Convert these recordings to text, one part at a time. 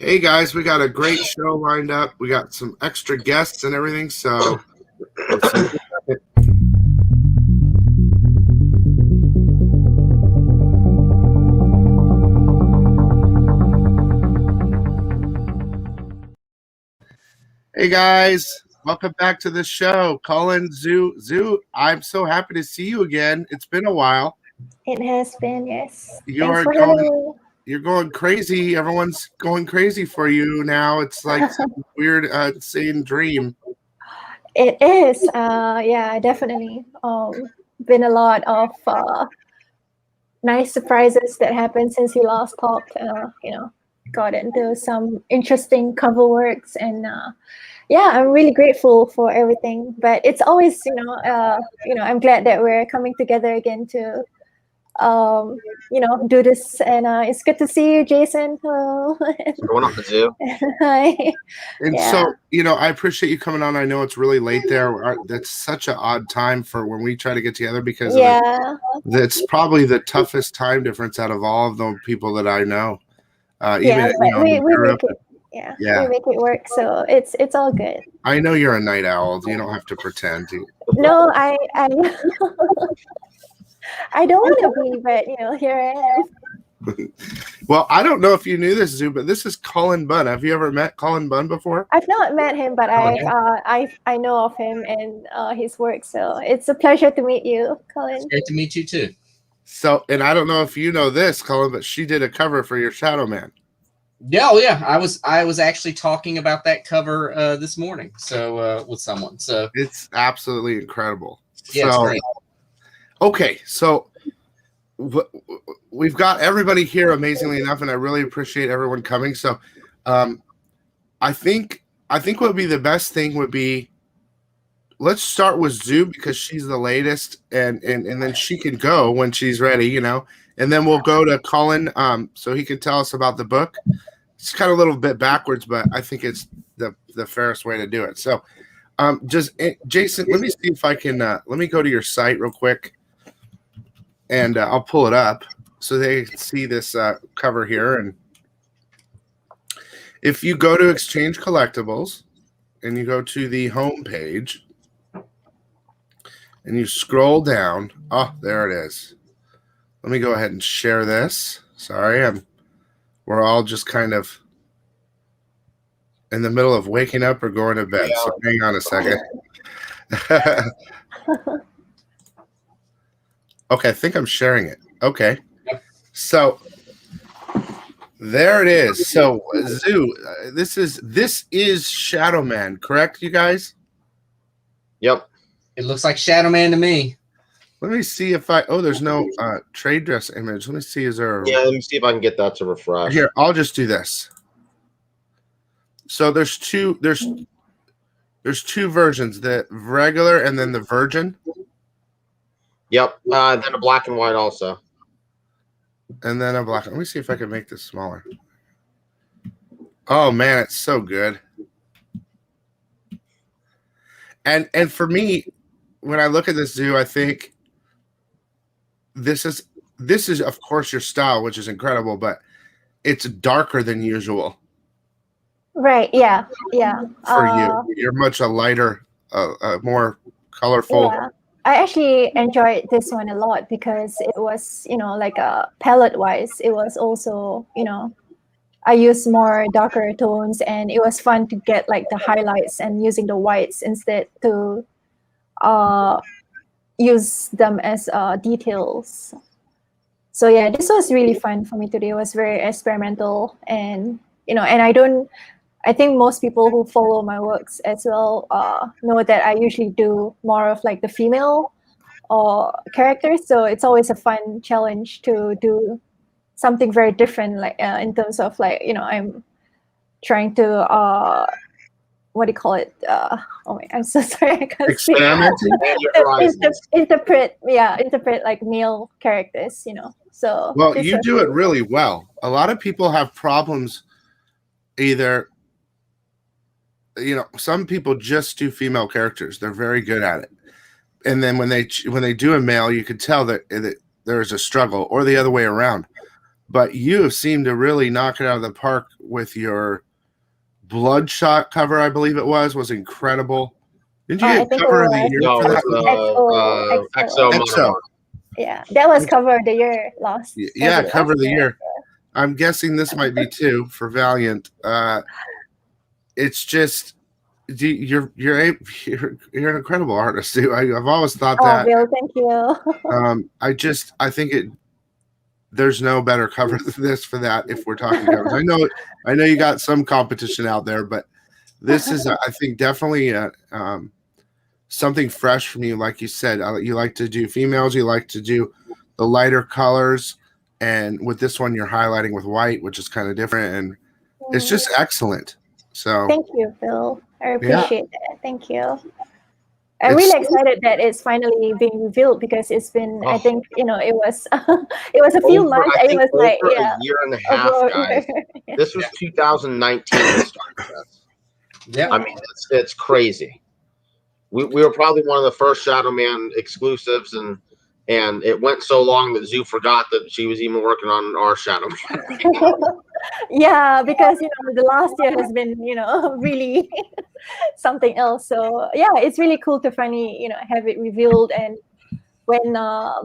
Hey guys, we got a great show lined up. We got some extra guests and everything, so we'll see you in a second. Hey guys, welcome back to the show. Cullen, Zoo, I'm so happy to see you again. It's been a while. It has been, yes. You Thanks are for having me. You're going crazy. Everyone's going crazy for you now. It's like some weird, insane dream. It is, yeah, definitely. Been a lot of nice surprises that happened since we last talked. Got into some interesting cover works, and yeah, I'm really grateful for everything. But it's always, I'm glad that we're coming together again to do this. And it's good to see you, Jason. Hello. Going up the zoo. Hi. And Yeah. so, I appreciate you coming on. I know it's really late there. That's such an odd time for when we try to get together because that's probably the toughest time difference out of all of the people that I know. We make it. Yeah, we make it work. So it's all good. I know you're a night owl. You don't have to pretend. No, I I don't want to be, but here I am. Well, I don't know if you knew this, Zoo, but this is Cullen Bunn. Have you ever met Cullen Bunn before? I've not met him, but I know of him and his work. So it's a pleasure to meet you, Cullen. It's great to meet you too. So, and I don't know if you know this, Cullen, but she did a cover for your Shadowman. Yeah, oh yeah. I was actually talking about that cover this morning. So with someone. So it's absolutely incredible. Yeah, it's great. Okay, so we've got everybody here amazingly enough, and I really appreciate everyone coming. So I think what would be the best thing would be, let's start with Zoo because she's the latest, and then she can go when she's ready, and then we'll go to Cullen so he can tell us about the book. It's kind of a little bit backwards, but I think it's the fairest way to do it. So Jason, let me see if I can let me go to your site real quick, and I'll pull it up so they can see this cover here. And if you go to Exchange Collectibles and you go to the home page and you scroll down, oh, there it is. Let me go ahead and share this. Sorry, we're all just kind of in the middle of waking up or going to bed. So hang on a second. Okay, I think I'm sharing it. Okay. So there it is. So Zoo, this is Shadowman, correct, you guys? Yep. It looks like Shadowman to me. Let me see if there's no trade dress image. Let me see, is there let me see if I can get that to refresh. Here, I'll just do this. So there's two versions, the regular and then the Virgin. Yep. Then a black and white also. And then a black. Let me see if I can make this smaller. Oh man, it's so good. And for me, when I look at this Zoo, I think this is of course your style, which is incredible, but it's darker than usual. Right. Yeah. For you're much a lighter, more colorful. Yeah. I actually enjoyed this one a lot because it was, like palette wise, it was also, I used more darker tones, and it was fun to get like the highlights and using the whites instead to use them as details. So yeah, this was really fun for me today. It was very experimental, and I think most people who follow my works as well know that I usually do more of like the female characters. So it's always a fun challenge to do something very different, like in terms of like, I'm trying to what do you call it? I'm so sorry, I can't speak. Interpret like male characters, So well, you do it really well. A lot of people have problems either. Some people just do female characters. They're very good at it. And then when they do a male, you could tell that there's a struggle, or the other way around. but you seem to really knock it out of the park with your Bloodshot cover. I believe it was incredible. Didn't you I get think cover it of the was. year No, for that? XO. XO. Yeah, that was cover of the year last. Yeah, was it cover of last the year. I'm guessing this might be too for Valiant. It's just you're an incredible artist too. I've always thought Oh, that. Bill, thank you. I think there's no better cover than this for that if we're talking covers. I know you got some competition out there, but this is I think definitely something fresh from you. Like you said, you like to do females, you like to do the lighter colors, and with this one you're highlighting with white, which is kind of different, and it's just excellent. So thank you, Bill. I appreciate that. Thank you. I'm It's- really excited that it's finally being revealed because it's been, I think, it was it was a few months. I It think was like, over yeah, a year and a half, over a guys. year. This was 2019 that started this. Yeah. I mean, it's crazy. We were probably one of the first Shadowman exclusives, and it went so long that Zoo forgot that she was even working on our Shadowman. Yeah, because the last year has been really something else. So yeah, it's really cool to finally have it revealed. And when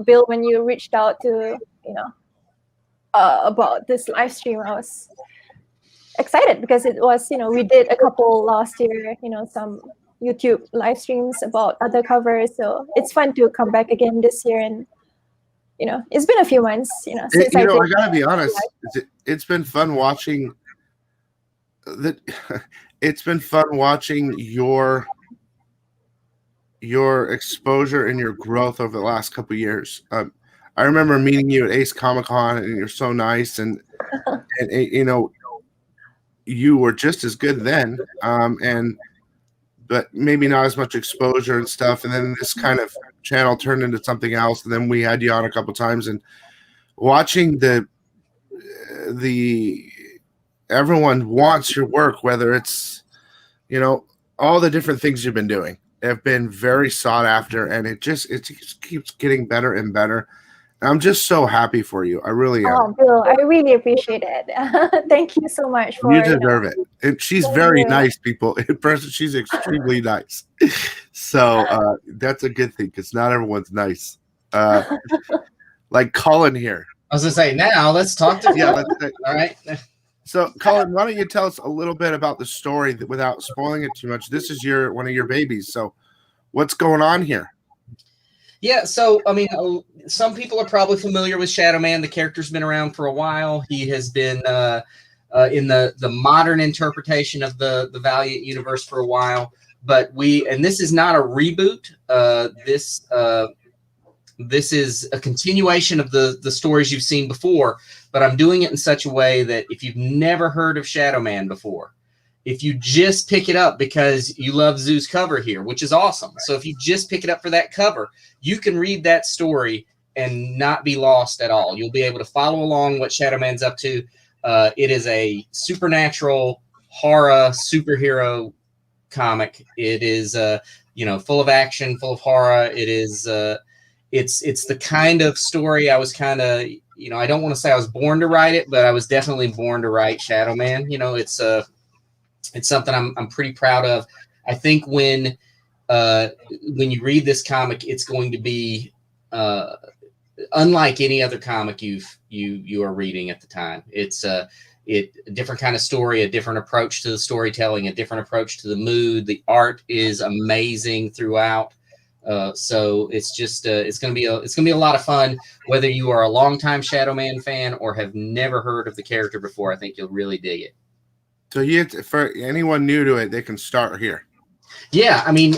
Bill, when you reached out to about this live stream, I was excited because it was we did a couple last year, some YouTube live streams about other covers. So it's fun to come back again this year, and it's been a few months since I did gotta be honest, it's been fun watching that. It's been fun watching your exposure and your growth over the last couple of years. I remember meeting you at Ace Comic-Con, and you're so nice, and you were just as good then, but maybe not as much exposure and stuff. And then this kind of channel turned into something else, and then we had you on a couple times, and watching the everyone wants your work, whether it's all the different things you've been doing have been very sought after, and it just keeps getting better and better. And I'm just so happy for you. I really am. Oh, Bill, I really appreciate it. Thank you so much for You deserve it. And she's Thank very you. nice, people. In person, she's extremely nice. So that's a good thing because not everyone's nice. Like Cullen here. I was gonna say now let's talk to Yeah. all right. So, Cullen, why don't you tell us a little bit about the story without spoiling it too much? This is one of your babies. So, what's going on here? Yeah, so I mean, some people are probably familiar with Shadowman. The character's been around for a while. He has been in the modern interpretation of the Valiant universe for a while. But this is not a reboot. This is a continuation of the stories you've seen before, but I'm doing it in such a way that if you've never heard of Shadowman before, if you just pick it up because you love Zoo's cover here, which is awesome. So if you just pick it up for that cover, you can read that story and not be lost at all. You'll be able to follow along what Shadowman's up to. It is a supernatural horror superhero comic. It is full of action, full of horror. It is it's the kind of story I was kind of, I don't want to say I was born to write it, but I was definitely born to write Shadowman. It's something I'm pretty proud of. I think when you read this comic, it's going to be unlike any other comic you are reading at the time. It's a different kind of story, a different approach to the storytelling, a different approach to the mood. The art is amazing throughout. So it's just it's gonna be a lot of fun. Whether you are a longtime Shadowman fan or have never heard of the character before, I think you'll really dig it. So for anyone new to it, they can start here. Yeah, I mean,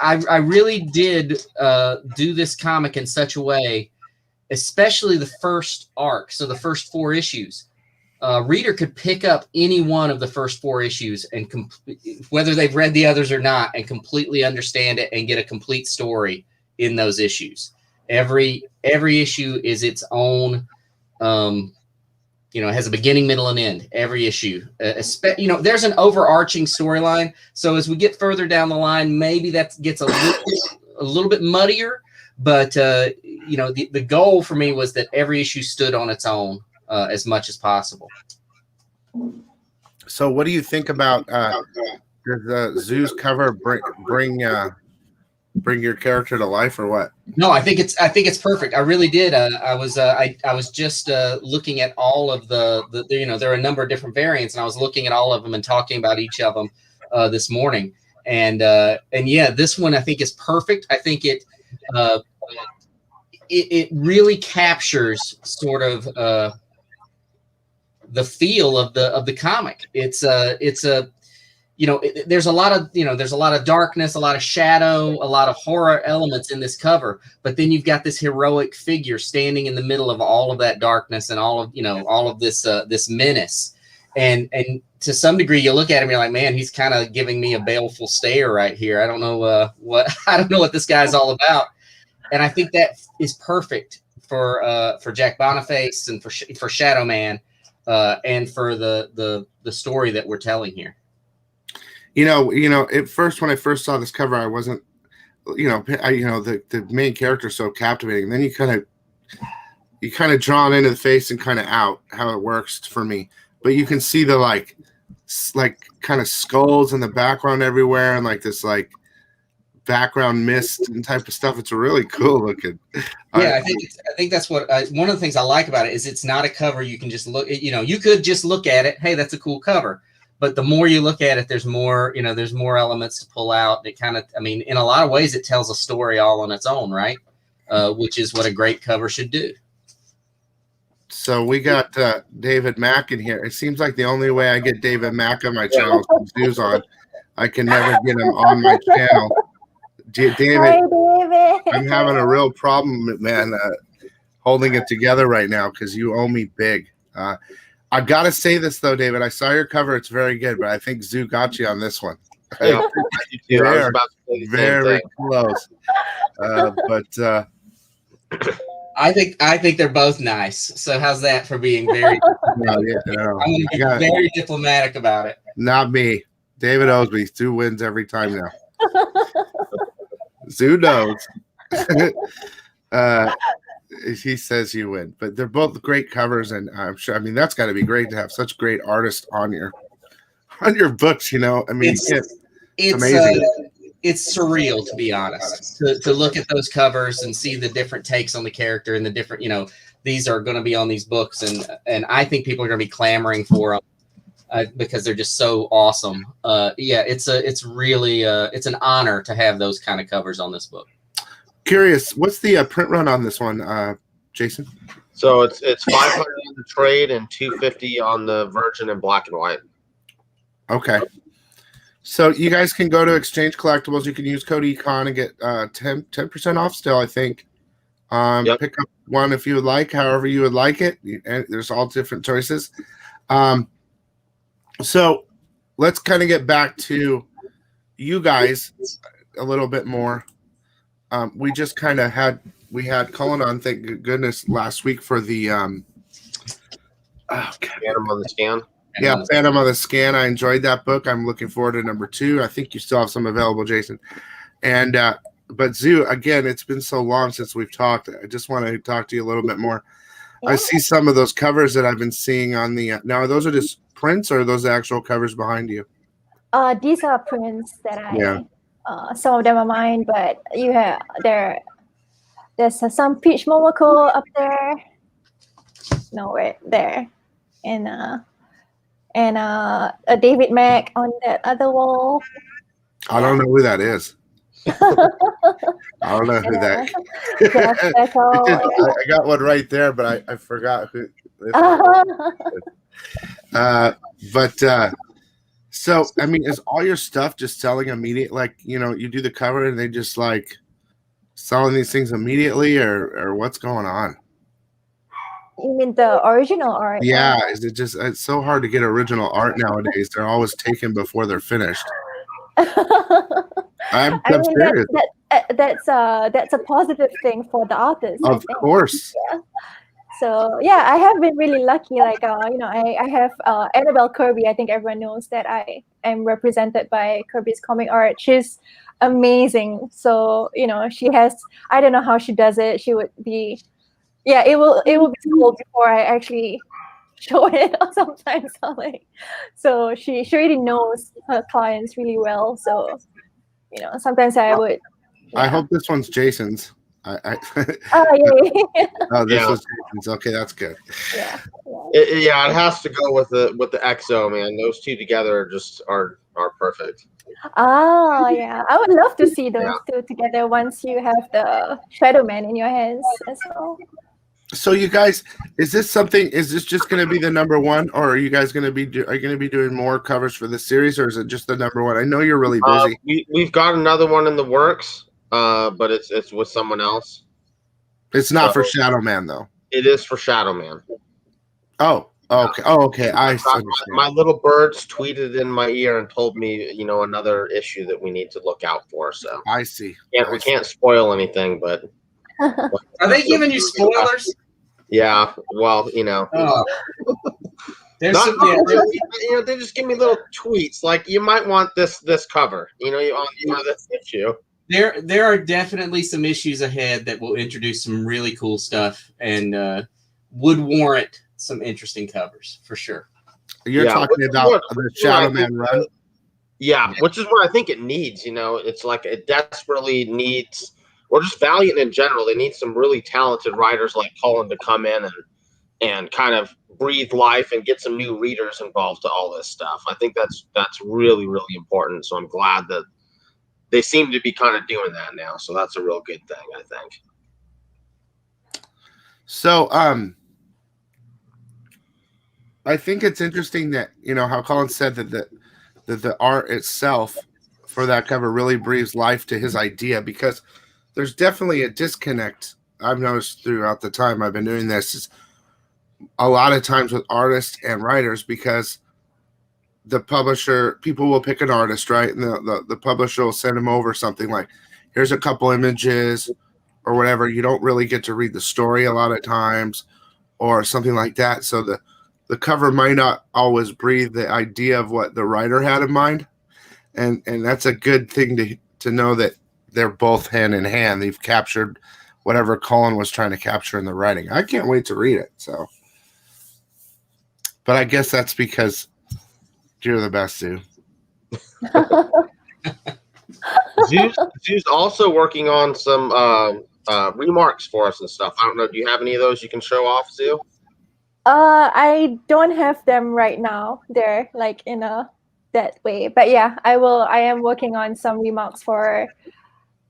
I really did do this comic in such a way, especially the first arc. So the first 4 issues, reader could pick up any one of the first 4 issues and whether they've read the others or not, and completely understand it and get a complete story in those issues. Every issue is its own. It has a beginning, middle, and end. Every issue, there's an overarching storyline. So as we get further down the line, maybe that gets a little bit muddier. But the goal for me was that every issue stood on its own as much as possible. So what do you think about does the Zoo's cover bring your character to life, or what? No, I think it's perfect. I really did. I was just looking at all of the there are a number of different variants, and I was looking at all of them and talking about each of them this morning. And yeah, this one I think is perfect. I think it really captures sort of the feel of the comic. It's a there's a lot of darkness, a lot of shadow, a lot of horror elements in this cover, but then you've got this heroic figure standing in the middle of all of that darkness and all of this menace. And to some degree you look at him, you're like, man, he's kind of giving me a baleful stare right here. I don't know what this guy's all about. And I think that is perfect for Jack Boniface and for Shadowman, and for the story that we're telling here. At first, when I first saw this cover, I wasn't, the main character is so captivating. Then you kind of drawn into the face and kind of out how it works for me. But you can see the like kind of skulls in the background everywhere, and like this like background mist and type of stuff. It's really cool looking. Yeah, I think that's what one of the things I like about it is it's not a cover you can just look. You could just look at it. Hey, that's a cool cover. But the more you look at it, there's more elements to pull out. It kind of, in a lot of ways, it tells a story all on its own, right? Which is what a great cover should do. So we got David Mack in here. It seems like the only way I get David Mack on my channel is when Zoo's on. I can never get him on my channel. David, Hi, David. I'm having a real problem, man, holding it together right now because you owe me big. I gotta say this though, David. I saw your cover; it's very good, but I think Zoo got you on this one. Yeah, very close. I think they're both nice. So how's that for being very? I'm going to be very diplomatic about it. Not me. David owes me. Zoo wins every time now. Zoo knows. He says you win, but they're both great covers, and I'm sure. That's got to be great to have such great artists on your books. It's amazing. It's surreal, to be honest, to look at those covers and see the different takes on the character and the different. These are going to be on these books, and I think people are going to be clamoring for them because they're just so awesome. Yeah, it's really an honor to have those kind of covers on this book. Curious, what's the print run on this one, Jason? So it's 500 on the trade and 250 on the Virgin and black and white. Okay. So you guys can go to Exchange Collectibles. You can use code ECON and get 10% off still, I think. Yep. Pick up one if you would like, however you would like it. And there's all different choices. So let's kind of get back to you guys a little bit more. We just kind of had Cullen on, thank goodness, last week for the Phantom on the Scan. Yeah, Phantom on the Scan. I enjoyed that book. I'm looking forward to number 2. I think you still have some available, Jason. And but Zoo, again, it's been so long since we've talked. I just want to talk to you a little bit more. Yeah. I see some of those covers that I've been seeing on the now. Those are just prints, or are those the actual covers behind you? These are prints that I. Some of them are mine, but there's some Peach Momoko up there. No, right there, and a David Mack on that other wall. I don't know who that is. I don't know who that. I got one right there, but I forgot who. So, is all your stuff just selling immediately? Like, you do the cover and they just like selling these things immediately, or what's going on? You mean the original art? Yeah. Is it just, it's so hard to get original art nowadays. They're always taken before they're finished. I'm serious. That's a positive thing for the artist. Of course. Yeah. So yeah, I have been really lucky. Like I have Annabelle Kirby. I think everyone knows that I am represented by Kirby's comic art. She's amazing. So, you know, she has, I don't know how she does it. She would be, yeah, it will be sold before I actually show it or sometimes. So she really knows her clients really well. So, you know, sometimes I would. I hope this one's Jason's. Oh, yeah. Oh, this Yeah. was Jason's. Okay, that's good. Yeah. It has to go with the EXO, man. Those two together are perfect. Oh, yeah. I would love to see those two together once you have the Shadowman in your hands as well. So you guys, is this just going to be the number one, or are you guys going to be doing more covers for the series, or is it just the number one? I know you're really busy. We've got another one in the works, but it's with someone else. It's not for Shadowman though. It is for Shadowman. Oh, okay. Oh, okay. I understand. My little birds tweeted in my ear and told me, you know, another issue that we need to look out for. So I see. We can't spoil anything, but are they giving you spoilers? Yeah. Well, you know. Oh. They just give me little tweets like, you might want this cover. You know, you want this issue. There are definitely some issues ahead that will introduce some really cool stuff and would warrant some interesting covers for sure. You're talking about the Shadowman run? Yeah, which is what I think it needs. You know, it's like it desperately needs, or just Valiant in general, they need some really talented writers like Cullen to come in and kind of breathe life and get some new readers involved to all this stuff. I think that's really, really important. So I'm glad that they seem to be kind of doing that now. So that's a real good thing, I think. So, I think it's interesting that, you know, how Colin said that the art itself for that cover really breathes life to his idea, because there's definitely a disconnect I've noticed throughout the time I've been doing this, is a lot of times with artists and writers, because the publisher, people will pick an artist, right? And the publisher will send them over something like, here's a couple images or whatever. You don't really get to read the story a lot of times or something like that. So the cover might not always breathe the idea of what the writer had in mind. And that's a good thing to know that they're both hand in hand. They've captured whatever Colin was trying to capture in the writing. I can't wait to read it. So, but I guess that's because you're the best, Zoo. Zoo's also working on some remarks for us and stuff. I don't know. Do you have any of those you can show off, Zoo? I don't have them right now. They're like in that way, but yeah, I will. I am working on some remarks for.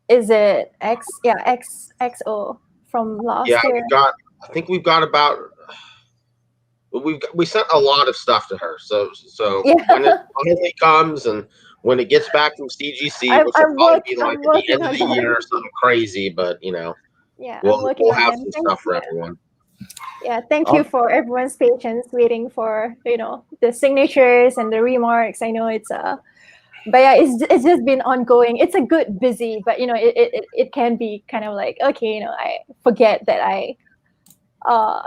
Is it X? Yeah, XO from last year. I think we've got about. We sent a lot of stuff to her, so when it finally comes and when it gets back from CGC, which will probably be like at the end of the year or something crazy, but you know, we'll have some stuff for everyone. Yeah, thank you for everyone's patience waiting for, you know, the signatures and the remarks. I know it's but yeah, it's just been ongoing. It's a good busy, but you know, it can be kind of like, okay, you know, I forget that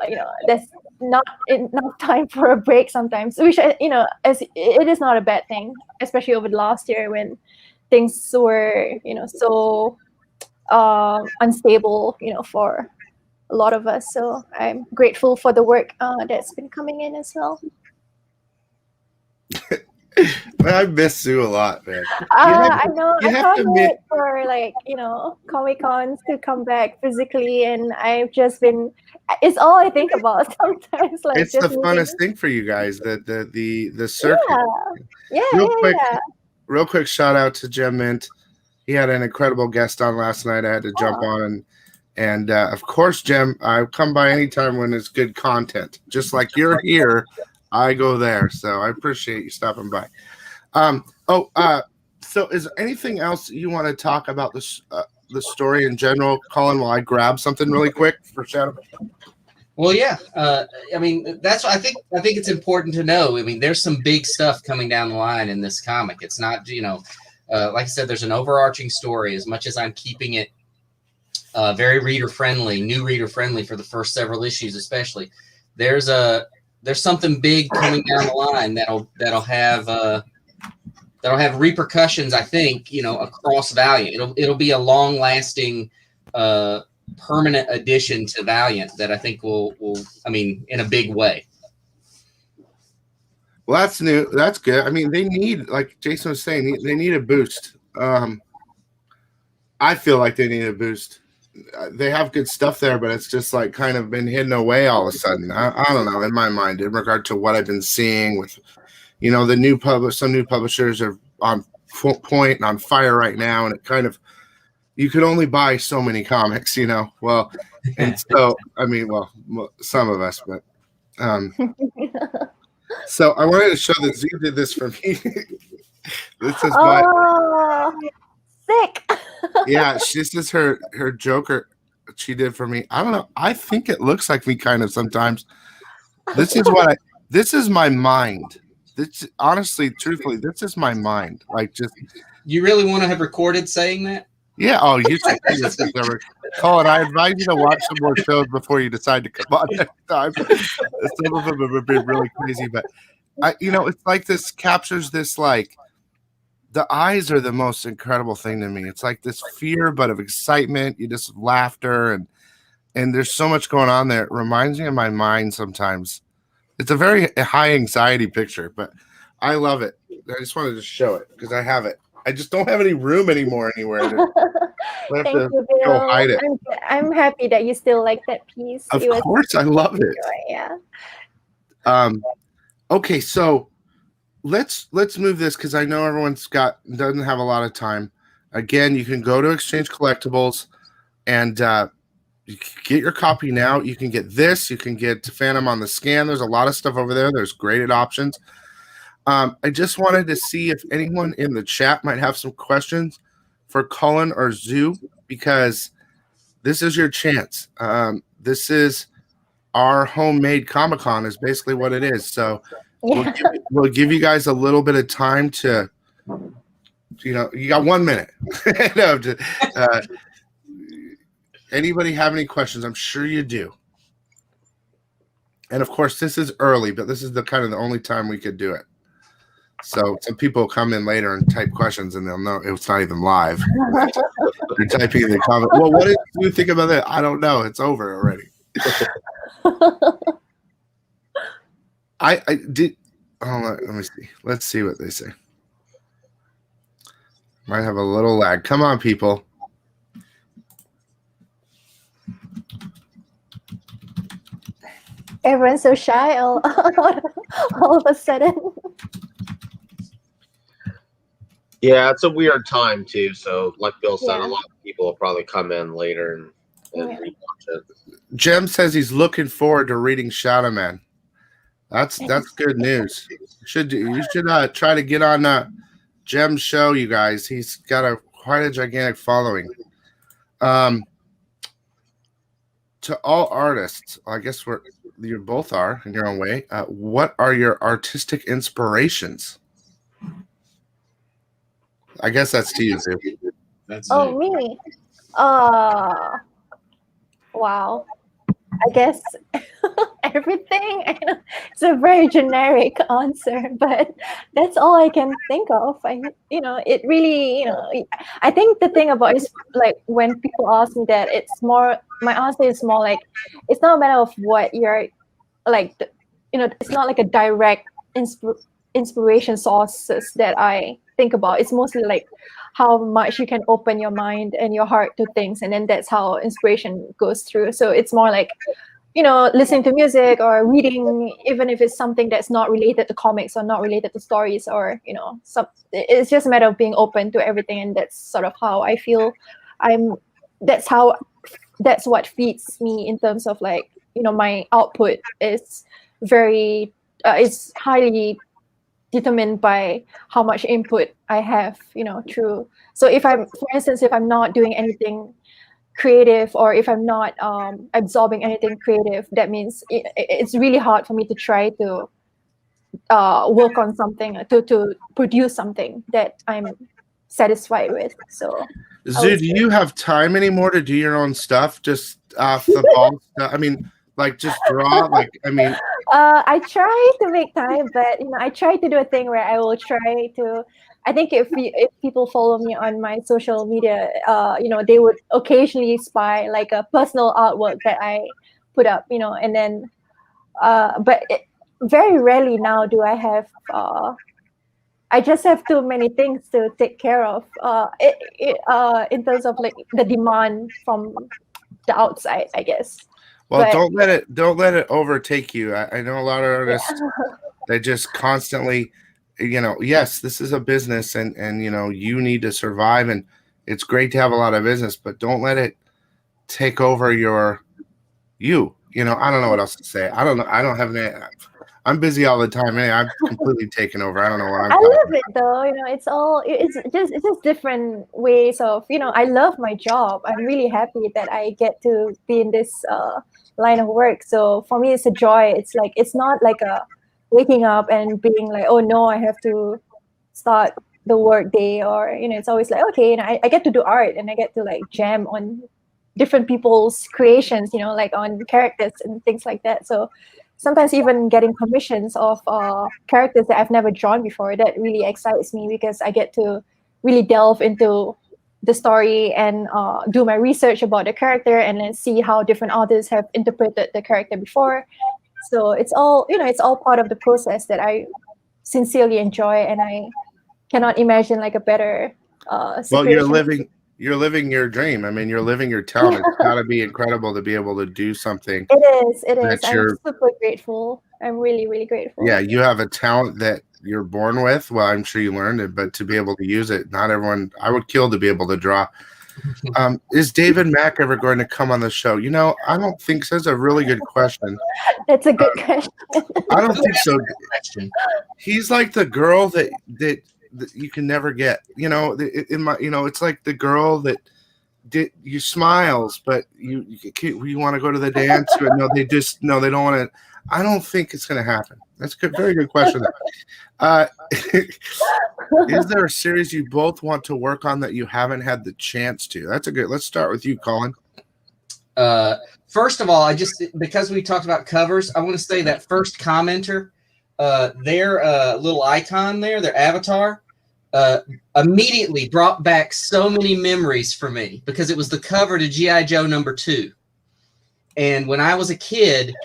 you know, there's not enough time for a break sometimes, which, you know, as it is not a bad thing, especially over the last year when things were, you know, so unstable, you know, for a lot of us. So I'm grateful for the work that's been coming in as well. I miss Sue a lot, man. I know. I can't wait for, like, you know, Comic-Cons to come back physically, and I've just been. It's all I think about sometimes. Like, it's the funnest thing for you guys. The circuit. Yeah. Real quick shout out to Gem Mint. He had an incredible guest on last night. I had to jump on, and of course, Gem, I come by anytime when it's good content. Just like you're here, I go there. So I appreciate you stopping by. So is there anything else you want to talk about the story in general, Colin, while I grab something really quick for Shadow? Well, yeah. I mean, that's what I think it's important to know. I mean, there's some big stuff coming down the line in this comic. It's not, you know, like I said, there's an overarching story. As much as I'm keeping it very reader-friendly, new reader-friendly for the first several issues especially, there's something big coming down the line that'll have that'll have repercussions, I think, you know, across Valiant. It'll be a long lasting permanent addition to Valiant that I think will I mean, in a big way. Well, that's new. That's good. I mean, they need, like Jason was saying, they need a boost. I feel like they need a boost. They have good stuff there, but it's just like kind of been hidden away all of a sudden. I don't know, in my mind, in regard to what I've been seeing with, you know, some new publishers are on point and on fire right now, and it kind of, you could only buy so many comics, you know. Well, and so I mean, well, some of us, but so I wanted to show that Z did this for me. This is my sick. yeah. This is her Joker. She did for me. I don't know. I think it looks like me kind of sometimes. This is what this is my mind. This, honestly, truthfully, this is my mind. Like, just, you really want to have recorded saying that? Yeah. Oh, you should see this. Colin, I advise you to watch some more shows before you decide to come on next time. Some of them have been really crazy, but you know, it's like this captures this, like, the eyes are the most incredible thing to me. It's like this fear, but of excitement. You just laughter, and there's so much going on there. It reminds me of my mind sometimes. It's a very high anxiety picture, but I love it. I just wanted to show it because I have it. I just don't have any room anymore anywhere. Thank you, Bill. Go hide it. I'm happy that you still like that piece. Of course, I love it. Yeah. Okay, so let's move this because I know everyone's doesn't have a lot of time. Again, you can go to Exchange Collectibles and you can get your copy now. You can get this. You can get Phantom on the Scan. There's a lot of stuff over there. There's graded options. I just wanted to see if anyone in the chat might have some questions for Cullen or Zoo, because this is your chance. This is our homemade Comic-Con is basically what it is. So we'll give you guys a little bit of time to, you know, you got 1 minute. No, anybody have any questions? I'm sure you do. And of course, this is early, but this is the kind of the only time we could do it. So some people come in later and type questions, and they'll know it's not even live. They're typing in the comment. Well, what did you think about that? I don't know. It's over already. I did. Oh, let me see. Let's see what they say. Might have a little lag. Come on, people. Everyone's so shy all of a sudden. Yeah, it's a weird time too. So, like Bill said, a lot of people will probably come in later and rewatch it. Jem says he's looking forward to reading Shadowman. That's good news. You should try to get on Jem's show, you guys. He's got quite a gigantic following. To all artists, I guess you both are in your own way. What are your artistic inspirations? I guess that's to you, Zoo. Me. Wow. I guess everything. It's a very generic answer, but that's all I can think of. It really, I think the thing about is, like, when people ask me that, it's more, my answer is more like, it's not a matter of what you're like, it's not like a direct inspiration sources that I think about. It's mostly like how much you can open your mind and your heart to things, and then that's how inspiration goes through. So it's more like, listening to music or reading, even if it's something that's not related to comics or not related to stories, or it's just a matter of being open to everything, and that's sort of how I feel. That's what feeds me in terms of, like, my output is very it's highly determined by how much input I have, through. So for instance, if I'm not doing anything creative, or if I'm not absorbing anything creative, that means it's really hard for me to try to work on something, to produce something that I'm satisfied with. So, Zoo, do you have time anymore to do your own stuff? Just off the ball stuff? I mean, like, just draw? I try to make time, but I try to do a thing where I will try to I think if people follow me on my social media, they would occasionally spy like a personal artwork that I put up, and then, but very rarely now do I have. I just have too many things to take care of. In terms of like the demand from the outside, I guess. Well, But, don't let it overtake you. I know a lot of artists. They just constantly, yes, this is a business, and you need to survive, and it's great to have a lot of business, but don't let it take over you. I don't know what else to say. I don't know. I don't have any. I'm busy all the time. I'm completely taken over. I don't know what I'm. I love it though. It's just different ways of. I love my job. I'm really happy that I get to be in this line of work. So for me, it's a joy. It's not like a waking up and being like, oh no, I have to start the work day, or it's always like, okay, I get to do art and I get to like jam on different people's creations, like on characters and things like that. So sometimes even getting commissions of characters that I've never drawn before, that really excites me because I get to really delve into the story and do my research about the character and then see how different artists have interpreted the character before. So it's all part of the process that I sincerely enjoy, and I cannot imagine like a better situation. Well, you're living your dream. I mean, you're living your talent. It's got to be incredible to be able to do something. It is. I'm super grateful. I'm really, really grateful. Yeah, you have a talent that you're born with. Well, I'm sure you learned it, but to be able to use it, not everyone. I would kill to be able to draw. Is David Mack ever going to come on the show? I don't think so. That's a really good question. That's a good question. I don't think so. He's like the girl that you can never get. It's like the girl that you smiles, but you want to go to the dance, but they don't want to. I don't think it's going to happen. That's a very good question. Is there a series you both want to work on that you haven't had the chance to? Let's start with you, Cullen. First of all, because we talked about covers, I want to say that first commenter, their little icon there, their avatar, immediately brought back so many memories for me because it was the cover to G.I. Joe #2. And when I was a kid,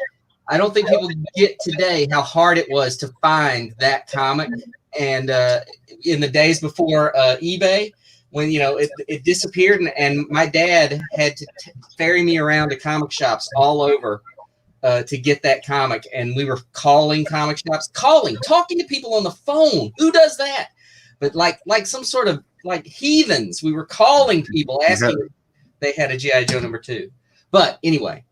I don't think people get today how hard it was to find that comic. And in the days before eBay, when it disappeared, and my dad had to ferry me around to comic shops all over to get that comic, and we were calling comic shops, talking to people on the phone. Who does that? But like some sort of like heathens, we were calling people asking if they had a G.I. Joe #2. But anyway,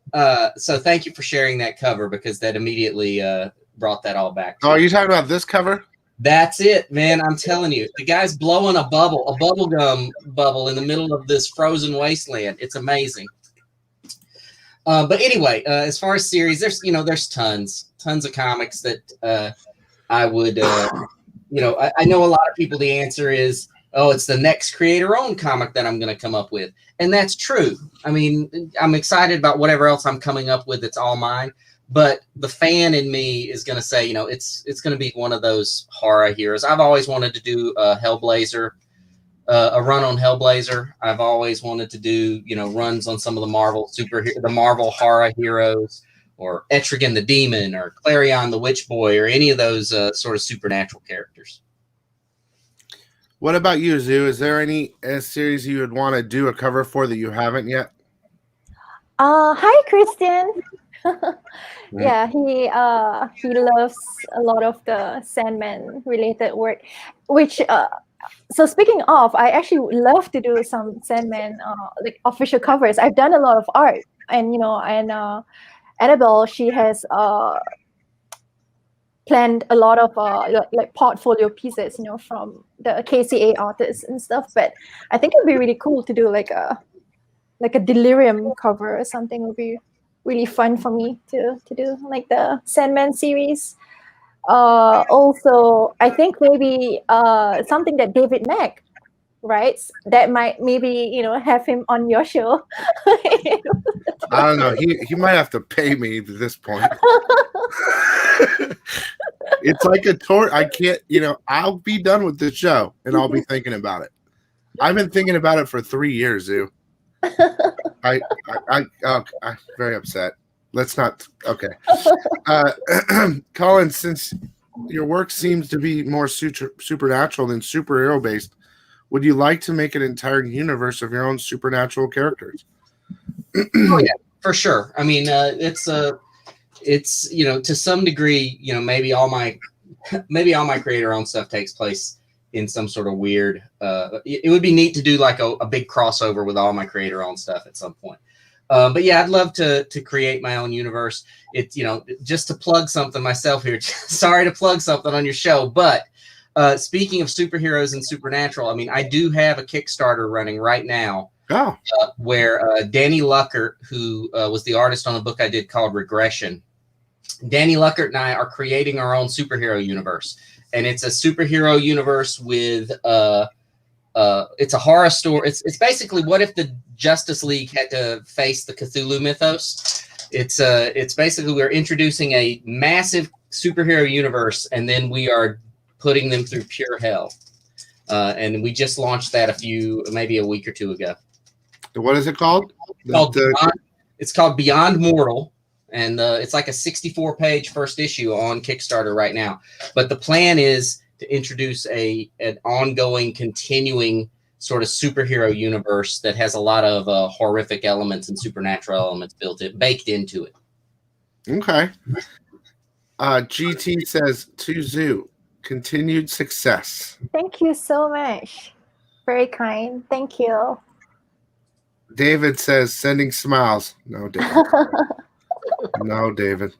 so thank you for sharing that cover because that immediately brought that all back. Oh, are you talking about this cover? That's it, man. I'm telling you, the guy's blowing a bubblegum bubble in the middle of this frozen wasteland. It's amazing. But anyway, as far as series, there's tons of comics that I would, I know a lot of people, the answer is, oh, it's the next creator-owned comic that I'm going to come up with. And that's true. I mean, I'm excited about whatever else I'm coming up with. It's all mine. But the fan in me is going to say, it's going to be one of those horror heroes. I've always wanted to do a Hellblazer, a run on Hellblazer. I've always wanted to do, runs on some of the Marvel horror heroes, or Etrigan the Demon, or Clarion the Witch Boy, or any of those sort of supernatural characters. What about you, Zoo? Is there any series you would want to do a cover for that you haven't yet? Hi, Christian. Yeah, he loves a lot of the Sandman related work, which so speaking of, I actually would love to do some Sandman like official covers. I've done a lot of art, and Annabelle, she has planned a lot of like portfolio pieces, from the KCA artists and stuff. But I think it'd be really cool to do like a Delirium cover or something. Would be really fun for me to do, like the Sandman series. Also, I think maybe something that David Mack writes that might maybe have him on your show. I don't know. He might have to pay me at this point. It's like a tour. I can't, I'll be done with the show and I'll be thinking about it. I've been thinking about it for 3 years, Zoo. I'm very upset. Let's not. Okay. Cullen, since your work seems to be more supernatural than superhero based, would you like to make an entire universe of your own supernatural characters? Oh yeah, for sure. I mean, it's to some degree, maybe all my creator owned stuff takes place in some sort of weird. It would be neat to do like a big crossover with all my creator owned stuff at some point. But yeah, I'd love to create my own universe. It's just to plug something myself here. Sorry to plug something on your show, but speaking of superheroes and supernatural, I mean, I do have a Kickstarter running right now. Oh. Where Danny Luckert, who was the artist on the book I did called Regression, Danny Luckert and I are creating our own superhero universe, and it's a superhero universe with it's a horror story. It's basically what if the Justice League had to face the Cthulhu mythos. It's basically we're introducing a massive superhero universe, and then we are putting them through pure hell. And we just launched that maybe a week or two ago. What is it called? It's called Beyond Mortal, and it's like a 64-page first issue on Kickstarter right now. But the plan is to introduce an ongoing, continuing sort of superhero universe that has a lot of horrific elements and supernatural elements baked into it. Okay. GT says to Zoo, continued success. Thank you so much. Very kind. Thank you. David says sending smiles. No, David. No, David.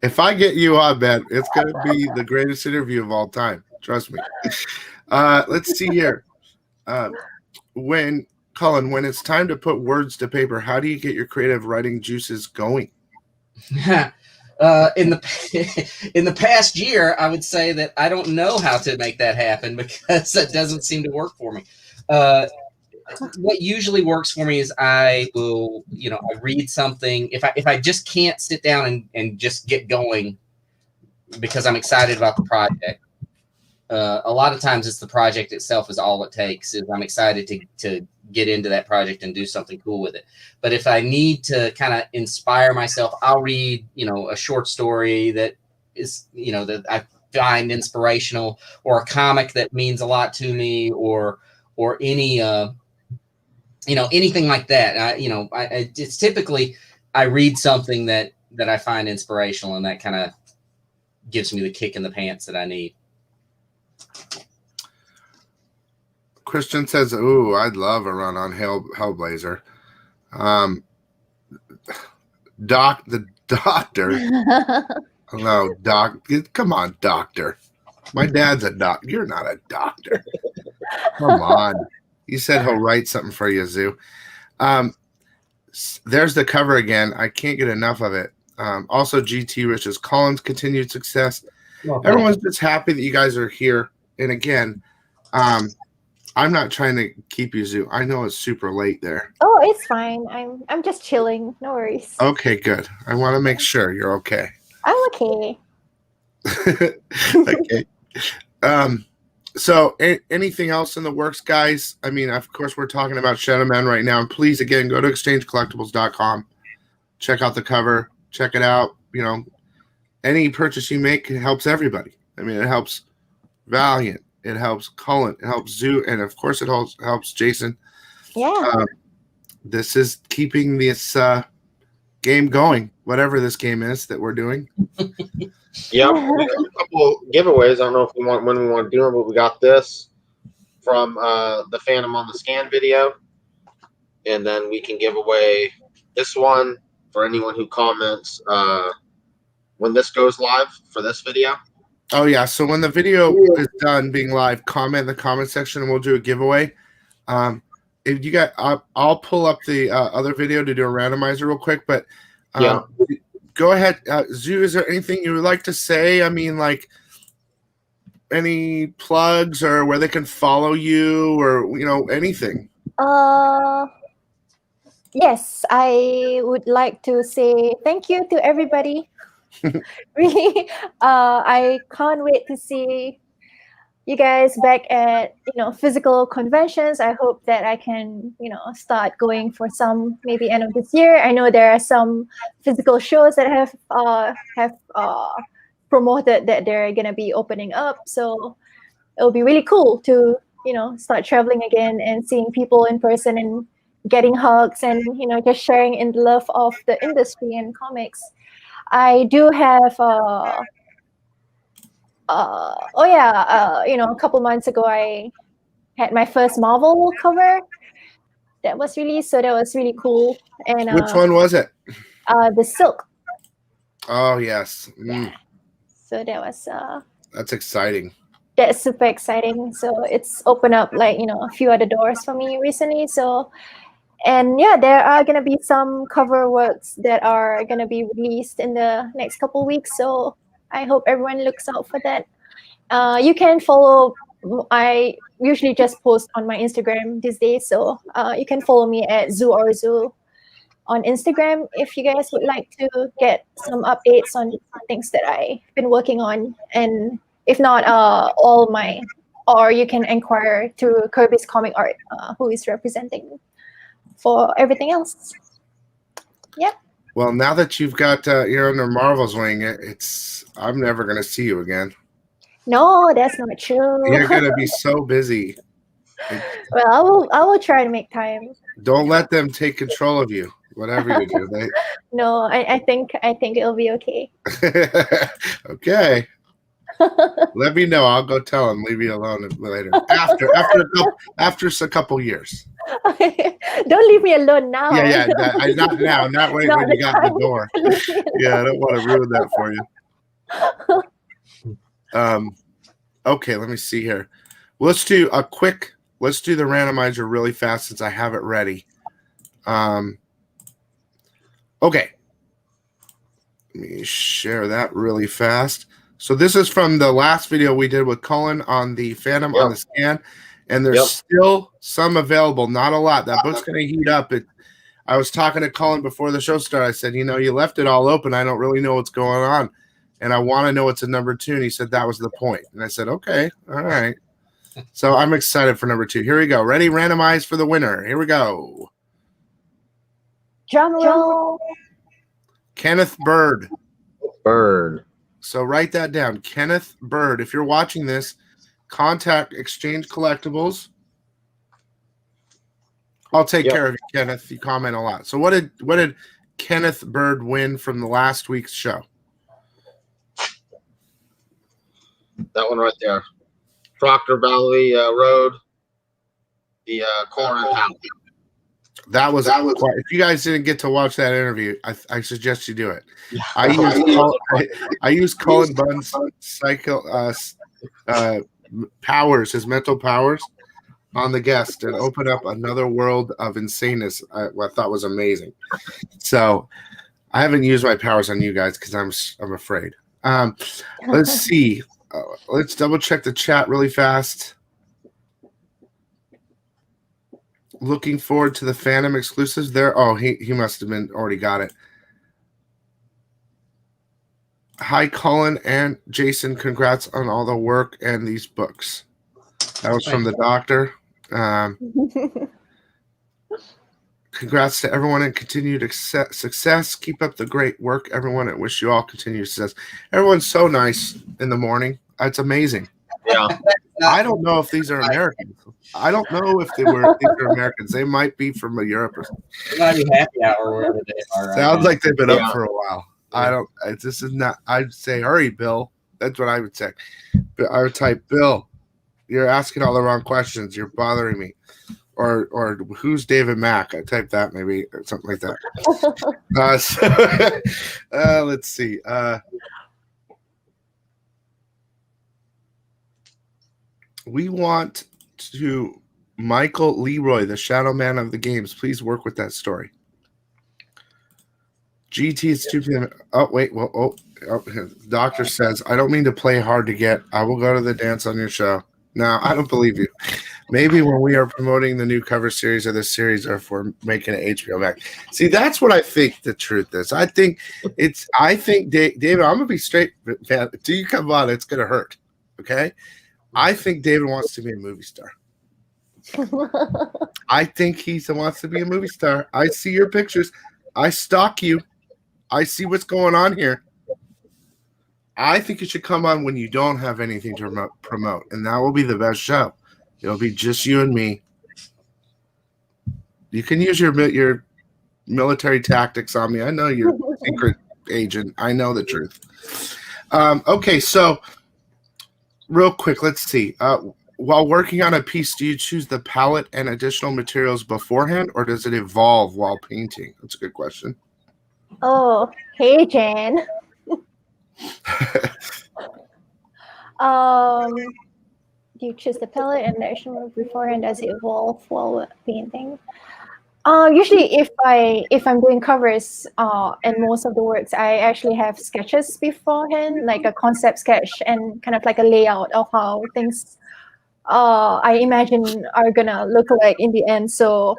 If I get you on, man, it's going to be the greatest interview of all time. Trust me. Let's see here. Cullen, when it's time to put words to paper, how do you get your creative writing juices going? In the past year, I would say that I don't know how to make that happen because that doesn't seem to work for me. What usually works for me is I will, I read something. If I just can't sit down and just get going because I'm excited about the project, a lot of times it's the project itself is all it takes. Is I'm excited to get into that project and do something cool with it. But if I need to kind of inspire myself, I'll read, a short story that is, that I find inspirational, or a comic that means a lot to me, or any, anything like that. It's typically I read something that I find inspirational, and that kind of gives me the kick in the pants that I need. Christian says, "Ooh, I'd love a run on Hellblazer." The doctor. No, come on, doctor. My dad's a doctor. You're not a doctor. Come on. You said he'll write something for you, Zoo. There's the cover again. I can't get enough of it. Also, GT Rich's Collins continued success. Okay. Everyone's just happy that you guys are here. And again, I'm not trying to keep you, Zoo. I know it's super late there. Oh, it's fine. I'm just chilling. No worries. Okay, good. I want to make sure you're okay. I'm okay. Okay. So anything else in the works, guys? I mean, of course, we're talking about Shadowman right now. And please, again, go to exchangecollectibles.com. Check out the cover. Check it out. Any purchase you make helps everybody. I mean, it helps Valiant. It helps Cullen. It helps Zoo. And, of course, it helps Jason. Yeah. This is keeping this game going, whatever this game is that we're doing. Yeah, we have a couple giveaways. I don't know when we want to do them, but we got this from the Phantom on the Scan video. And then we can give away this one for anyone who comments when this goes live for this video. Oh, yeah. So when the video is done being live, comment in the comment section and we'll do a giveaway. If you got, I'll pull up the other video to do a randomizer real quick, but yeah. Go ahead. Zoo, is there anything you would like to say? I mean, like any plugs or where they can follow you or, anything? Yes, I would like to say thank you to everybody Really, I can't wait to see you guys back at physical conventions. I hope that I can start going for some maybe end of this year. I know there are some physical shows that have promoted that they're gonna be opening up, so it'll be really cool to start traveling again and seeing people in person and getting hugs and just sharing in the love of the industry and comics. I do have a couple months ago I had my first Marvel cover that was released, so that was really cool. And Which one was it? the Silk. Oh yes. Yeah. So that was That's exciting. that's super exciting. So it's opened up a few other doors for me recently. So and yeah, there are gonna be some cover works that are gonna be released in the next couple weeks. So I hope everyone looks out for that. You can follow. I usually just post on my Instagram these days, so you can follow me at Orzu on Instagram if you guys would like to get some updates on things that I've been working on. And if not, or you can inquire through Kirby's Comic Art, who is representing for everything else. Yeah. Well, now that you've got you're under Marvel's wing, I'm never going to see you again. No, that's not true. You're going to be so busy. Well, I will try to make time. Don't let them take control of you. Whatever you do, No, I think it'll be okay. Okay. Let me know. I'll go tell him. Leave you alone later. After a couple years. Don't leave me alone now. Yeah. Not now. Not when you got the door. Yeah, I don't want to ruin that for you. Okay, let me see here. Let's do the randomizer really fast since I have it ready. Okay. Let me share that really fast. So this is from the last video we did with Cullen on the Phantom on the scan, and there's still some available, not a lot. That book's going to heat up. I was talking to Cullen before the show started. I said, you left it all open. I don't really know what's going on, and I want to know what's in number 2. And he said that was the point. And I said, okay, all right. So I'm excited for number 2. Here we go. Ready? Randomize for the winner. Here we go. Drum roll. Kenneth Bird. So write that down. Kenneth Bird. If you're watching this, contact Exchange Collectibles. I'll take care of you, Kenneth. You comment a lot. So what did Kenneth Bird win from the last week's show? That one right there. Proctor Valley Road. The corner town. That was quite, if you guys didn't get to watch that interview, I suggest you do it. Yeah. I use Cullen Bunn's powers, his mental powers, on the guest and open up another world of insaneness. I thought was amazing. So I haven't used my powers on you guys because I'm afraid. Let's see. Let's double check the chat really fast. Looking forward to the Phantom exclusives there. Oh, he must have been already got it. Hi, Cullen and Jason. Congrats on all the work and these books. That was from the doctor. Congrats to everyone and continued success. Keep up the great work, everyone. I wish you all continued success. Everyone's so nice in the morning. It's amazing. Yeah. I don't know if these are Americans. I don't know if these are Americans. They might be from Europe or something. It might be happy hour wherever they are. Sounds like they've been up for a while. This is not. I'd say, hurry, Bill. That's what I would say. But I would type, Bill, you're asking all the wrong questions. You're bothering me. Or who's David Mack? I type that maybe or something like that. Let's see. We want to Michael Leroy, the Shadowman of the games. Please work with that story. GT is 2 p.m. Oh, wait. Well, the doctor says, I don't mean to play hard to get. I will go to the dance on your show. No, I don't believe you. Maybe when we are promoting the new cover series of this series, or if we're making it HBO Max. See, that's what I think the truth is. I think David, I'm gonna be straight. Man, do you come on? It's gonna hurt. Okay. I think David wants to be a movie star. I think he wants to be a movie star. I see your pictures. I stalk you. I see what's going on here. I think you should come on when you don't have anything to promote, and that will be the best show. It'll be just you and me. You can use your military tactics on me. I know you're a secret agent. I know the truth. Okay, so real quick, let's see. While working on a piece, do you choose the palette and additional materials beforehand, or does it evolve while painting? That's a good question. Oh, hey, Jen. Do you choose the palette and the additional beforehand? Does it evolve while painting? Usually, if I'm doing covers, and most of the works, I actually have sketches beforehand, like a concept sketch and kind of like a layout of how things I imagine are gonna look like in the end. So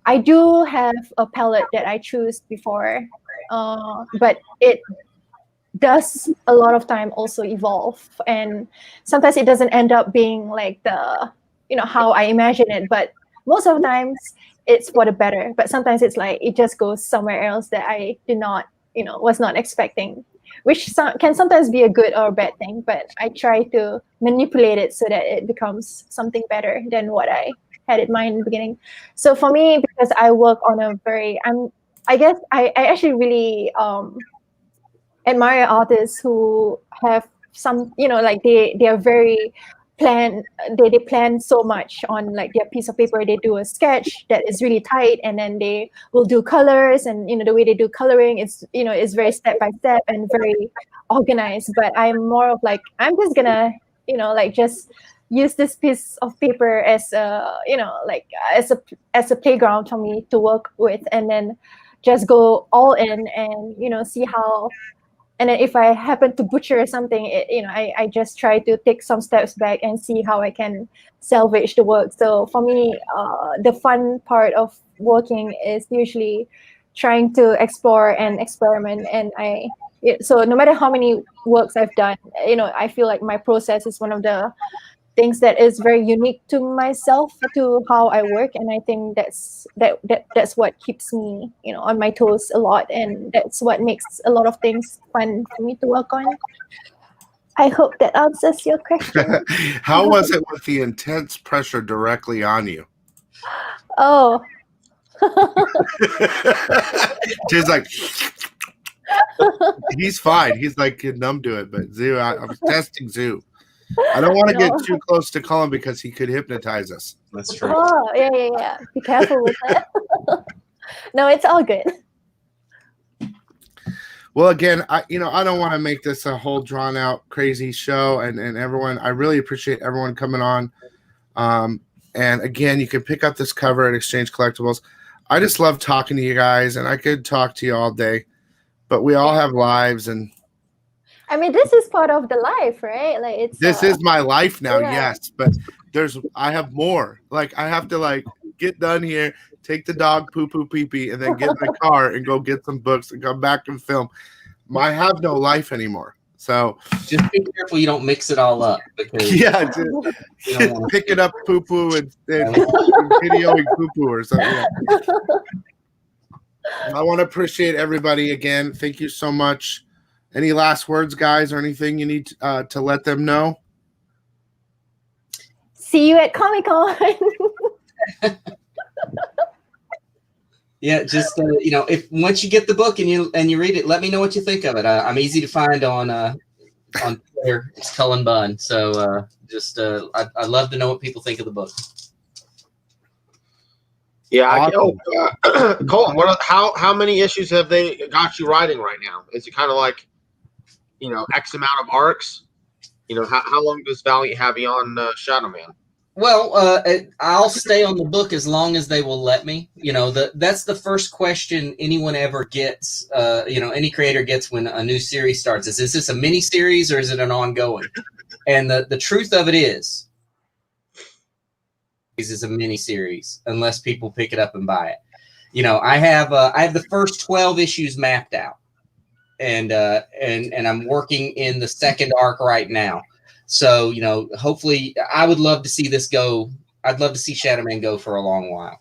I do have a palette that I choose before, but it does a lot of time also evolve, and sometimes it doesn't end up being like the how I imagine it, but most of the times it's for the better. But sometimes it's like it just goes somewhere else that I did not was not expecting, which can sometimes be a good or a bad thing, but I try to manipulate it so that it becomes something better than what I had in mind in the beginning. So for me, because I work on a very I guess I actually really admire artists who have some like they are very plan they plan so much on like their piece of paper. They do a sketch that is really tight, and then they will do colors, and the way they do coloring is is very step by step and very organized. But I'm more of like, I'm just gonna like just use this piece of paper as a like as a playground for me to work with, and then just go all in and see how. And then if I happen to butcher something, I just try to take some steps back and see how I can salvage the work. So for me, the fun part of working is usually trying to explore and experiment. And so no matter how many works I've done, I feel like my process is one of the things that is very unique to myself, to how I work. And I think that's what keeps me on my toes a lot, and that's what makes a lot of things fun for me to work on. I hope that answers your question. How was it with the intense pressure directly on you? Oh. Just like he's fine. He's like numb to it, but Zoo, I was testing Zoo. I don't want to get too close to Cullen because he could hypnotize us. That's true. Oh, yeah. Be careful with that. No, it's all good. Well, again, I don't want to make this a whole drawn out crazy show, and everyone, I really appreciate everyone coming on. And again, you can pick up this cover at Exchange Collectibles. I just love talking to you guys, and I could talk to you all day, but we all have lives, and I mean, this is part of the life, right? Like this is my life now, yeah. yes. But I have more. Like I have to get done here, take the dog poo pee pee, and then get in the car and go get some books and come back and film. I have no life anymore. So just be careful you don't mix it all up. Because yeah, just picking up poo poo and videoing poo poo or something. Yeah. I want to appreciate everybody again. Thank you so much. Any last words, guys, or anything you need to let them know? See you at Comic-Con. Yeah, just if once you get the book and you read it, let me know what you think of it. I'm easy to find on Twitter. It's Cullen Bunn. So I'd love to know what people think of the book. Yeah, Cullen, how many issues have they got you writing right now? Is it kind of like X amount of arcs? How long does Valiant have you on Shadowman? Well, I'll stay on the book as long as they will let me. That's the first question anyone ever gets. Any creator gets when a new series starts is this a mini series or is it an ongoing? And the truth of it is, is a mini series unless people pick it up and buy it. You know, I have the first 12 issues mapped out, and I'm working in the second arc right now. So, you know, hopefully, I would love to see this go. I'd love to see Shadowman go for a long while.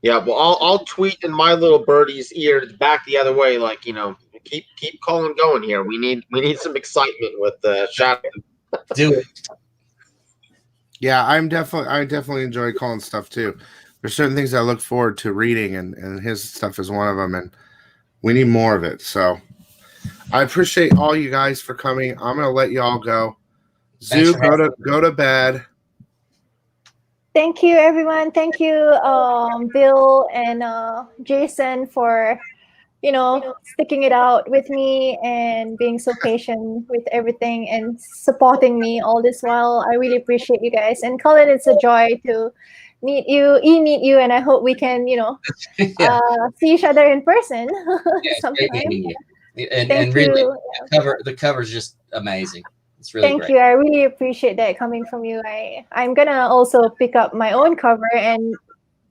Yeah, well, I'll tweet in my little birdie's ear back the other way, like, you know, keep Cullen going here. We need some excitement with Shadow. Do it. Yeah, I definitely enjoy Cullen's stuff too. There's certain things I look forward to reading, and his stuff is one of them, and we need more of it. So I appreciate all you guys for coming. I'm gonna let you all go. Zoo, go to bed. Thank you, everyone. Thank you, Bill and Jason, for sticking it out with me and being so patient with everything and supporting me all this while. I really appreciate you guys. And Cullen, it's a joy to meet you, and I hope we can, see each other in person sometime. And really, the cover is just amazing. It's really Thank great. you. I really appreciate that coming from you. I'm gonna also pick up my own cover and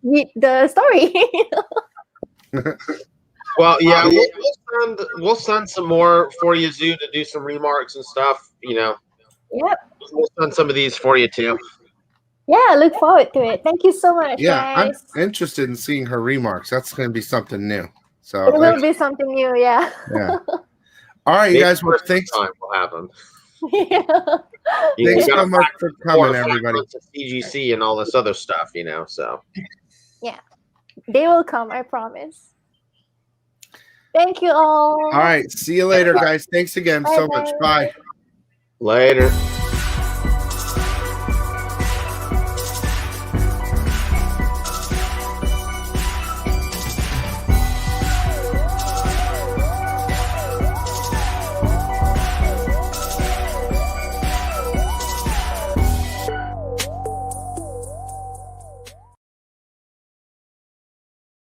read the story. Well, yeah, we'll send some more for you, Zoo, to do some remarks and stuff. You know. Yep. We'll send some of these for you too. Yeah, look forward to it. Thank you so much, guys. I'm interested in seeing her remarks. That's going to be something new. So it will be something new, yeah. All right, you guys. Well, thanks. Time will happen. Yeah. Thanks so much for coming, everybody. CGC and all this other stuff, So yeah, they will come. I promise. Thank you all. All right, see you later, guys. Thanks again so much. Bye. Later.